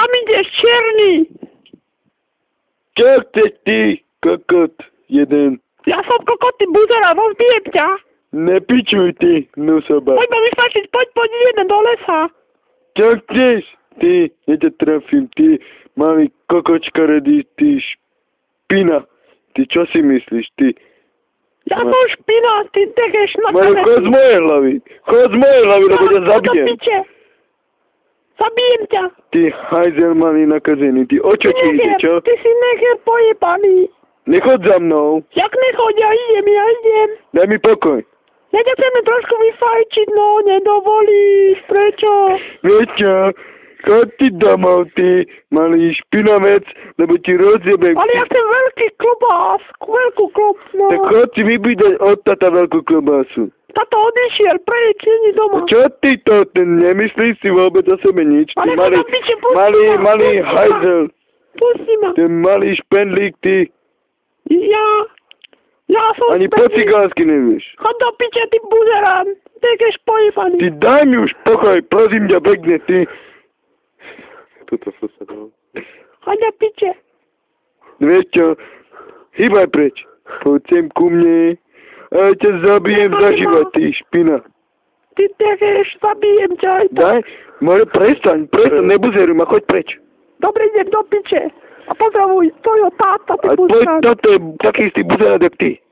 Kam ideš, černý? Čo chceš ty, kokot jeden? Ja som kokot, ty buzera, rozbijem ťa. Nepičuj ty, nusoba. Poď ma vystrašiť, poď, ideme do lesa. Čo chceš? Ty, ja trafím, ty malý kokočka redy, ty špina. Ty čo si myslíš, ty? Ja som špina, ty tekeš na Mario, chod z mojej hlavy, lebo ťa zabijem. Zabijem ťa. Ty hajzel malý nakazený, ty o čo ti ide, čo? Ty si necher pojebaný. Nechod za mnou. Jak nechod, ja idem. Daj mi pokoj. Ja ťa chceme trošku vyfajčiť, no, nedovolíš, prečo? Vieš čo? Chod ty domov, ty malý špinavec, lebo ti rozjebem. Ale ja chcem veľký klobás, veľkú klobás. Tak chod si vypýtať od tata veľkú klobásu. Tato odišiel, preč, není doma. Čo ty to, ten nemyslíš si vôbec o sebe nič, ty ale malý hajzel. Pusti ma. Ten malý špendlík, ty. Ja som ani po cigánsky nevieš. Chod do piče, ty buzerán, tekeš pojebaný. Ty daj mi už pokoj, prosím ťa pekne, ty. Toto sa dalo. Chod do piče. Vieš čo, hýbaj preč. Poď sem ku mne. A ja ťa zabijem za život, ty špina. Ty tekeš, zabijem ťa aj tak. Daj, prestaň, nebuzeruj ma, choď preč. Dobre, idem do piče. A pozdravuj tvojho táta, ty buzerán. A toto je taký istý buzerán, jak ty.